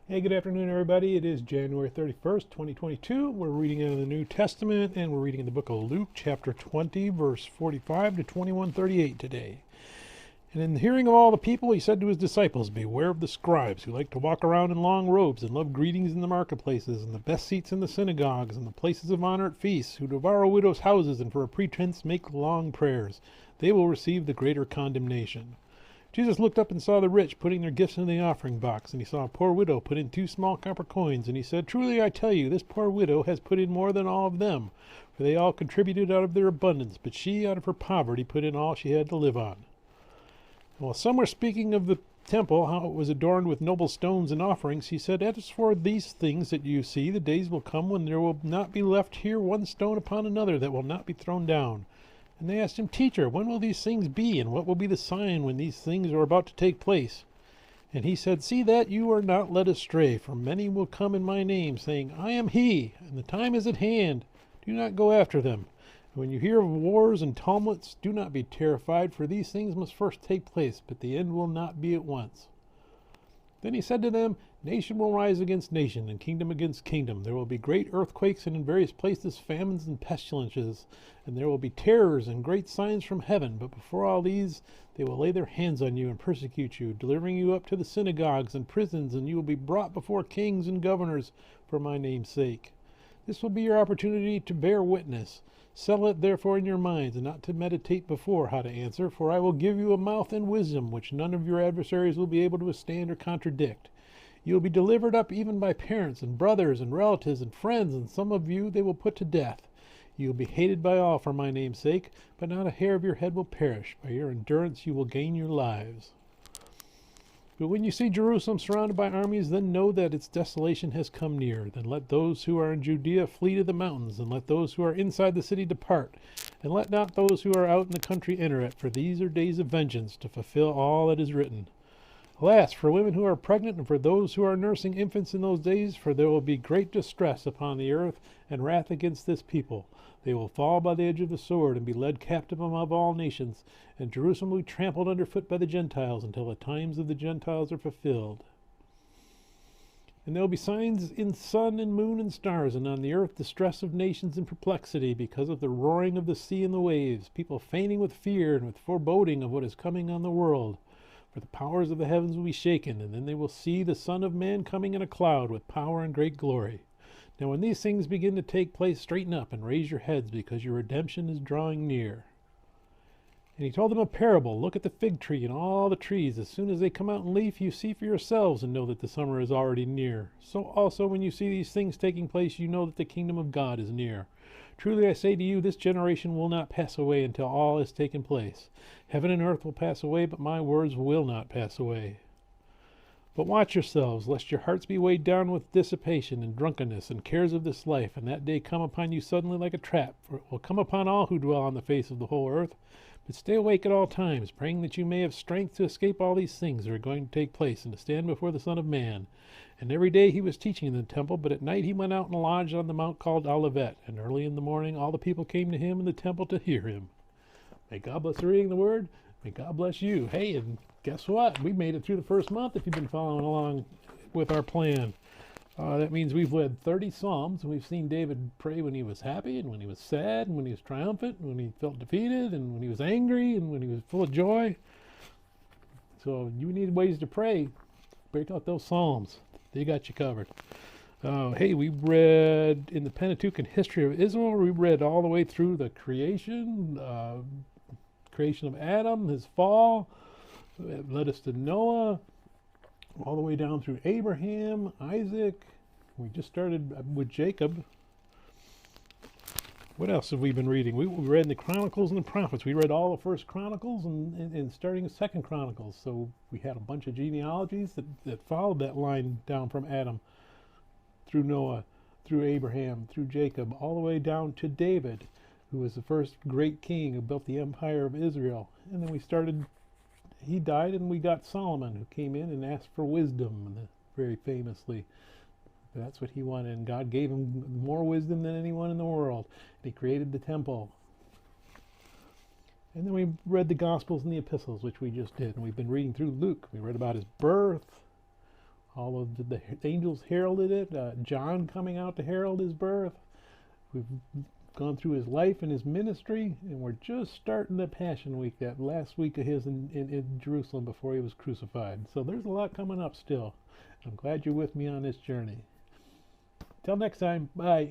Hey, good afternoon, everybody. It is January 31st, 2022. We're reading out of the New Testament, and we're reading in the book of Luke, chapter 20, verse 45 to 21:38 today. And in the hearing of all the people, he said to his disciples, "Beware of the scribes who like to walk around in long robes and love greetings in the marketplaces and the best seats in the synagogues and the places of honor at feasts, who devour widows' houses and for a pretense make long prayers. They will receive the greater condemnation." Jesus looked up and saw the rich putting their gifts in the offering box, and he saw a poor widow put in 2 small copper coins, and he said, "Truly I tell you, this poor widow has put in more than all of them, for they all contributed out of their abundance, but she out of her poverty put in all she had to live on." While some were speaking of the temple, how it was adorned with noble stones and offerings, he said, "As for these things that you see, the days will come when there will not be left here one stone upon another that will not be thrown down." And they asked him, "Teacher, when will these things be, and what will be the sign when these things are about to take place?" And he said, "See that you are not led astray, for many will come in my name, saying, 'I am he,' and the time is at hand. Do not go after them. And when you hear of wars and tumults, do not be terrified, for these things must first take place, but the end will not be at once." Then he said to them, "Nation will rise against nation, and kingdom against kingdom. There will be great earthquakes, and in various places famines and pestilences, and there will be terrors and great signs from heaven. But before all these, they will lay their hands on you and persecute you, delivering you up to the synagogues and prisons, and you will be brought before kings and governors for my name's sake. This will be your opportunity to bear witness. Settle it therefore in your minds, and not to meditate before how to answer, for I will give you a mouth and wisdom which none of your adversaries will be able to withstand or contradict. You will be delivered up even by parents and brothers and relatives and friends, and some of you they will put to death. You will be hated by all for my name's sake, but not a hair of your head will perish. By your endurance you will gain your lives. But when you see Jerusalem surrounded by armies, then know that its desolation has come near. Then let those who are in Judea flee to the mountains, and let those who are inside the city depart. And let not those who are out in the country enter it, for these are days of vengeance, to fulfill all that is written. Alas, for women who are pregnant, and for those who are nursing infants in those days, for there will be great distress upon the earth, and wrath against this people. They will fall by the edge of the sword, and be led captive among all nations, and Jerusalem will be trampled underfoot by the Gentiles, until the times of the Gentiles are fulfilled. And there will be signs in sun and moon and stars, and on the earth distress of nations and perplexity, because of the roaring of the sea and the waves, people fainting with fear and with foreboding of what is coming on the world. For the powers of the heavens will be shaken, and then they will see the Son of Man coming in a cloud with power and great glory. Now when these things begin to take place, straighten up and raise your heads, because your redemption is drawing near." And he told them a parable. "Look at the fig tree and all the trees. As soon as they come out in leaf, you see for yourselves, and know that the summer is already near. So also when you see these things taking place, you know that the kingdom of God is near. Truly I say to you, this generation will not pass away until all has taken place. Heaven and earth will pass away, but my words will not pass away. But watch yourselves, lest your hearts be weighed down with dissipation and drunkenness and cares of this life, and that day come upon you suddenly like a trap. For it will come upon all who dwell on the face of the whole earth. But stay awake at all times, praying that you may have strength to escape all these things that are going to take place, and to stand before the Son of Man." And every day he was teaching in the temple, but at night he went out and lodged on the mount called Olivet. And early in the morning all the people came to him in the temple to hear him. May God bless the reading of the word. May God bless you. Hey, and guess what? We made it through the first month if you've been following along with our plan. That means we've read 30 Psalms, and we've seen David pray when he was happy, and when he was sad, and when he was triumphant, and when he felt defeated, and when he was angry, and when he was full of joy. So you need ways to pray. Break out those Psalms. They got you covered. Hey, we read in the Pentateuch and history of Israel, we read all the way through the creation of Adam, his fall. It led us to Noah, all the way down through Abraham, Isaac. We just started with Jacob. What else have we been reading? We read the Chronicles and the Prophets. We read all the First Chronicles and starting with Second Chronicles. So we had a bunch of genealogies that followed that line down from Adam, through Noah, through Abraham, through Jacob, all the way down to David, who was the first great king who built the empire of Israel. And then he died, and we got Solomon, who came in and asked for wisdom, very famously. That's what he wanted, and God gave him more wisdom than anyone in the world. And he created the temple. And then we read the Gospels and the Epistles, which we just did. And we've been reading through Luke. We read about his birth, All of the angels heralded it. John coming out to herald his birth. We've gone through his life and his ministry, and we're just starting the Passion Week, that last week of his in Jerusalem before he was crucified. So there's a lot coming up still. I'm glad you're with me on this journey. Till next time, bye.